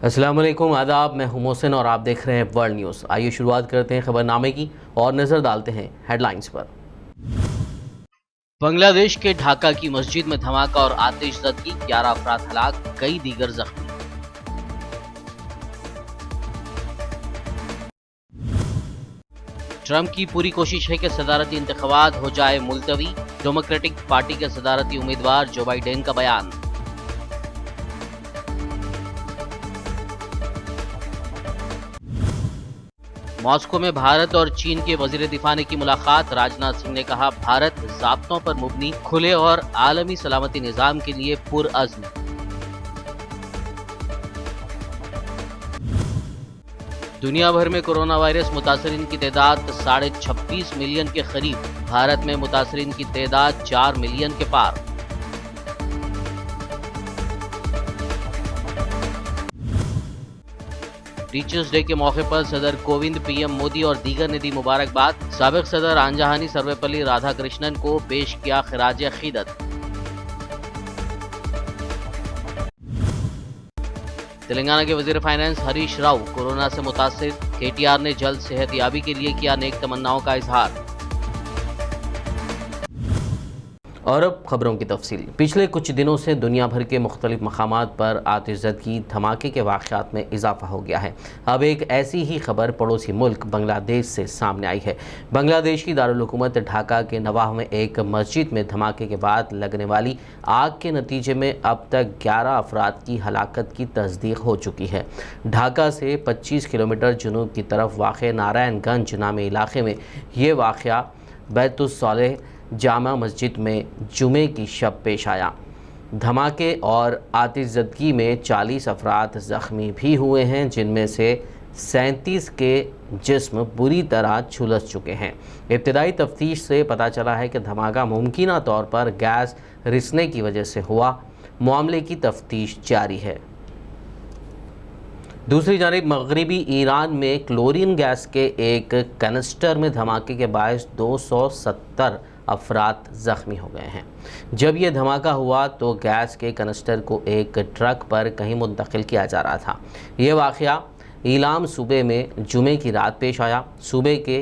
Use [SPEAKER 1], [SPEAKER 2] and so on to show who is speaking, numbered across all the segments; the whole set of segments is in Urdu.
[SPEAKER 1] السلام علیکم، آداب، میں ہوں محسن اور آپ دیکھ رہے ہیں ورلڈ نیوز۔ آئیے شروعات کرتے ہیں خبر نامے کی اور نظر ڈالتے ہیں ہیڈ لائنز پر۔ بنگلہ دیش کے ڈھاکہ کی مسجد میں دھماکہ اور آتش زدگی، 11 افراد ہلاک، کئی دیگر زخمی۔ ٹرمپ کی پوری کوشش ہے کہ صدارتی انتخابات ہو جائے ملتوی، ڈیموکریٹک پارٹی کے صدارتی امیدوار جو بائیڈن کا بیان۔ ماسکو میں بھارت اور چین کے وزیر دفاع کی ملاقات، راجناتھ سنگھ نے کہا بھارت ضابطوں پر مبنی کھلے اور عالمی سلامتی نظام کے لیے پرعزم۔ دنیا بھر میں کورونا وائرس متاثرین کی تعداد 26.5 ملین کے قریب، بھارت میں متاثرین کی تعداد 4 ملین کے پار۔ ٹیچرز ڈے کے موقع پر صدر کووند، پی ایم مودی اور دیگر نے دی مبارکباد، سابق صدر آنجہانی سرویپلی رادھا کرشنن کو پیش کیا خراج عقیدت۔ تلنگانہ کے وزیر فائنانس ہریش راؤ کورونا سے متاثر، کے ٹی آر نے جلد صحت یابی کے لیے کیا نیک تمناؤں کا اظہار۔ اور اب خبروں کی تفصیل۔ پچھلے کچھ دنوں سے دنیا بھر کے مختلف مقامات پر آتش زدگی، دھماکے کے واقعات میں اضافہ ہو گیا ہے۔ اب ایک ایسی ہی خبر پڑوسی ملک بنگلہ دیش سے سامنے آئی ہے۔ بنگلہ دیش کی دارالحکومت ڈھاکہ کے نواح میں ایک مسجد میں دھماکے کے بعد لگنے والی آگ کے نتیجے میں اب تک 11 افراد کی ہلاکت کی تصدیق ہو چکی ہے۔ ڈھاکہ سے 25 کلومیٹر جنوب کی طرف واقع نارائن گنج نامی علاقے میں یہ واقعہ بیت الصالح جامع مسجد میں جمعے کی شب پیش آیا۔ دھماکے اور آتش زدگی میں 40 افراد زخمی بھی ہوئے ہیں، جن میں سے 37 کے جسم بری طرح جھلس چکے ہیں۔ ابتدائی تفتیش سے پتہ چلا ہے کہ دھماکہ ممکنہ طور پر گیس رسنے کی وجہ سے ہوا۔ معاملے کی تفتیش جاری ہے۔ دوسری جانب مغربی ایران میں کلورین گیس کے ایک کنسٹر میں دھماکے کے باعث 270 افراد زخمی ہو گئے ہیں۔ جب یہ دھماکہ ہوا تو گیس کے کنسٹر کو ایک ٹرک پر کہیں منتقل کیا جا رہا تھا۔ یہ واقعہ ایلام صوبے میں جمعے کی رات پیش آیا۔ صوبے کے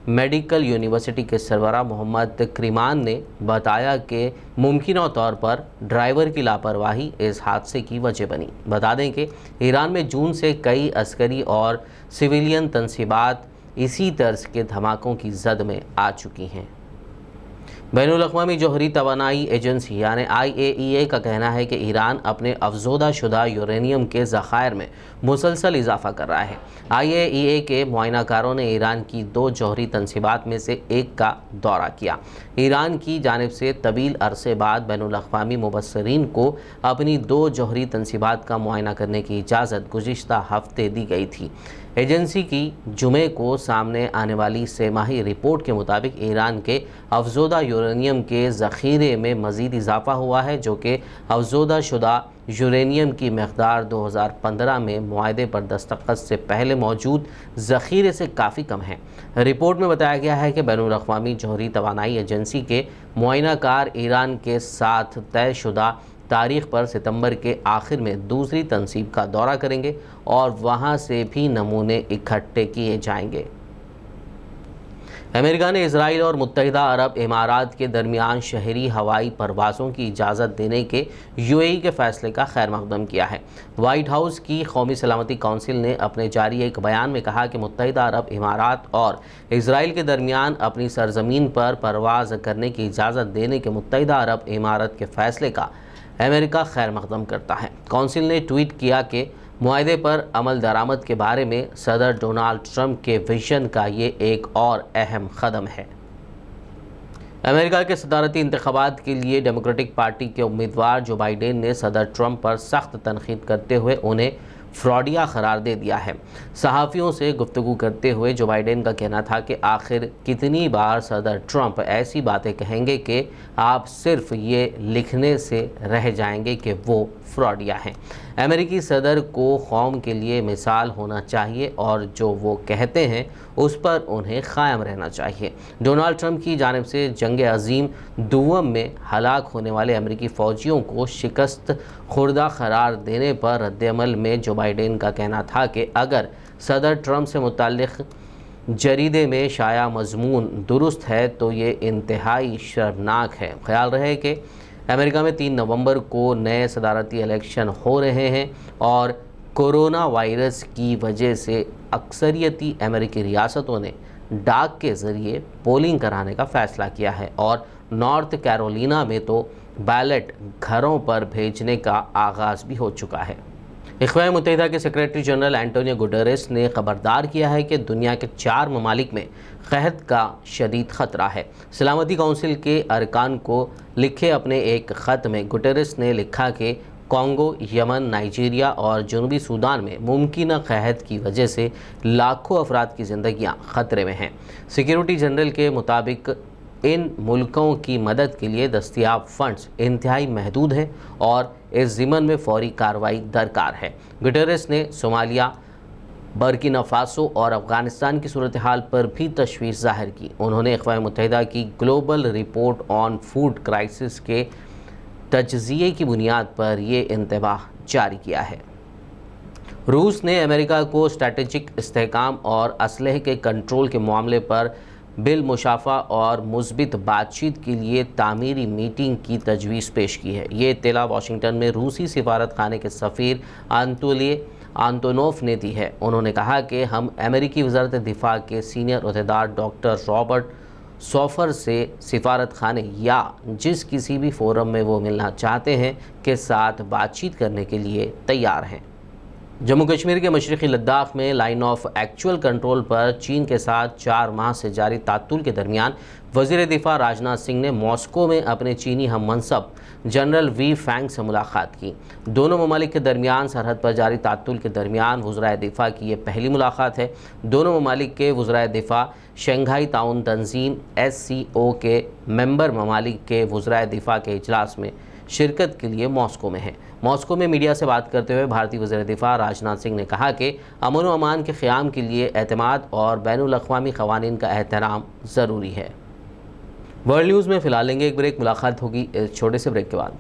[SPEAKER 1] میڈیکل یونیورسٹی کے سربراہ محمد کریمان نے بتایا کہ ممکنہ طور پر ڈرائیور کی لاپرواہی اس حادثے کی وجہ بنی۔ بتا دیں کہ ایران میں جون سے کئی عسکری اور سویلین تنصیبات اسی طرز کے دھماکوں کی زد میں آ چکی ہیں۔ بین الاقوامی جوہری توانائی ایجنسی یعنی IAEA کا کہنا ہے کہ ایران اپنے افزودہ شدہ یورینیم کے ذخائر میں مسلسل اضافہ کر رہا ہے۔ IAEA کے معائنہ کاروں نے ایران کی 2 جوہری تنصیبات میں سے ایک کا دورہ کیا۔ ایران کی جانب سے طویل عرصے بعد بین الاقوامی مبصرین کو اپنی 2 جوہری تنصیبات کا معائنہ کرنے کی اجازت گزشتہ ہفتے دی گئی تھی۔ ایجنسی کی جمعے کو سامنے آنے والی سہ ماہی رپورٹ کے مطابق ایران کے افزودہ یورینیم کے ذخیرے میں مزید اضافہ ہوا ہے، جو کہ افزودہ شدہ یورینیم کی مقدار 2015 میں معاہدے پر دستخط سے پہلے موجود ذخیرے سے کافی کم ہے۔ رپورٹ میں بتایا گیا ہے کہ بین الاقوامی جوہری توانائی ایجنسی کے معائنہ کار ایران کے ساتھ طے شدہ تاریخ پر ستمبر کے آخر میں دوسری تنصیب کا دورہ کریں گے اور وہاں سے بھی نمونے اکٹھے کیے جائیں گے۔ امریکہ نے اسرائیل اور متحدہ عرب امارات کے درمیان شہری ہوائی پروازوں کی اجازت دینے کے UAE کے فیصلے کا خیر مقدم کیا ہے۔ وائٹ ہاؤس کی قومی سلامتی کونسل نے اپنے جاری ایک بیان میں کہا کہ متحدہ عرب امارات اور اسرائیل کے درمیان اپنی سرزمین پر پرواز کرنے کی اجازت دینے کے متحدہ عرب امارات کے فیصلے کا امریکہ خیر مقدم کرتا ہے۔ کونسل نے ٹویٹ کیا کہ معاہدے پر عمل درآمد کے بارے میں صدر ڈونالڈ ٹرمپ کے ویژن کا یہ ایک اور اہم قدم ہے۔ امریکہ کے صدارتی انتخابات کے لیے ڈیموکریٹک پارٹی کے امیدوار جو بائیڈن نے صدر ٹرمپ پر سخت تنقید کرتے ہوئے انہیں فراڈیا قرار دے دیا ہے۔ صحافیوں سے گفتگو کرتے ہوئے جو بائیڈن کا کہنا تھا کہ آخر کتنی بار صدر ٹرمپ ایسی باتیں کہیں گے کہ آپ صرف یہ لکھنے سے رہ جائیں گے کہ وہ فراڈیا ہیں۔ امریکی صدر کو قوم کے لیے مثال ہونا چاہیے اور جو وہ کہتے ہیں اس پر انہیں قائم رہنا چاہیے۔ ڈونالڈ ٹرمپ کی جانب سے جنگ عظیم دوم میں ہلاک ہونے والے امریکی فوجیوں کو شکست خوردہ قرار دینے پر رد عمل میں جو بائیڈن کا کہنا تھا کہ اگر صدر ٹرمپ سے متعلق جریدے میں شائع مضمون درست ہے تو یہ انتہائی شرمناک ہے۔ خیال رہے کہ امریکہ میں 3 نومبر کو نئے صدارتی الیکشن ہو رہے ہیں اور کورونا وائرس کی وجہ سے اکثریتی امریکی ریاستوں نے ڈاک کے ذریعے پولنگ کرانے کا فیصلہ کیا ہے اور نارتھ کیرولینا میں تو بیلٹ گھروں پر بھیجنے کا آغاز بھی ہو چکا ہے۔ اقوام متحدہ کے سیکریٹری جنرل اینٹونیو گوٹریس نے خبردار کیا ہے کہ دنیا کے 4 ممالک میں قحط کا شدید خطرہ ہے۔ سلامتی کونسل کے ارکان کو لکھے اپنے ایک خط میں گوٹریس نے لکھا کہ کانگو، یمن، نائجیریا اور جنوبی سودان میں ممکنہ قحط کی وجہ سے لاکھوں افراد کی زندگیاں خطرے میں ہیں۔ سیکیورٹی جنرل کے مطابق ان ملکوں کی مدد کے لیے دستیاب فنڈز انتہائی محدود ہیں اور اس ضمن میں فوری کارروائی درکار ہے۔ گوٹریس نے صومالیہ، برکینا فاسو اور افغانستان کی صورتحال پر بھی تشویش ظاہر کی۔ انہوں نے اقوام متحدہ کی global report on food crisis کے تجزیے کی بنیاد پر یہ انتباہ جاری کیا ہے۔ روس نے امریکہ کو اسٹریٹجک استحکام اور اسلحے کے کنٹرول کے معاملے پر بالمشافہ اور مثبت بات چیت کے لیے تعمیری میٹنگ کی تجویز پیش کی ہے۔ یہ اطلاع واشنگٹن میں روسی سفارت خانے کے سفیر اناتولی آنٹونوف نے دی ہے۔ انہوں نے کہا کہ ہم امریکی وزارت دفاع کے سینئر عہدیدار ڈاکٹر رابرٹ سوفر سے سفارت خانے یا جس کسی بھی فورم میں وہ ملنا چاہتے ہیں کے ساتھ بات چیت کرنے کے لیے تیار ہیں۔ جموں کشمیر کے مشرقی لداخ میں لائن آف ایکچوئل کنٹرول پر چین کے ساتھ 4 ماہ سے جاری تعطل کے درمیان وزیر دفاع راجناتھ سنگھ نے ماسکو میں اپنے چینی ہم منصب جنرل وی فینگ سے ملاقات کی۔ دونوں ممالک کے درمیان سرحد پر جاری تعطل کے درمیان وزرائے دفاع کی یہ پہلی ملاقات ہے۔ دونوں ممالک کے وزرائے دفاع شنگھائی تعاون تنظیم SCO کے ممبر ممالک کے وزرائے دفاع کے اجلاس میں شرکت کے لیے ماسکو میں ہیں۔ ماسکو میں میڈیا سے بات کرتے ہوئے بھارتی وزیر دفاع راجناتھ سنگھ نے کہا کہ امن و امان کے قیام کے لیے اعتماد اور بین الاقوامی قوانین کا احترام ضروری ہے۔ ورلڈ نیوز میں فی الحال لیں گے ایک بریک، ملاقات ہوگی اس چھوٹے سے بریک کے بعد۔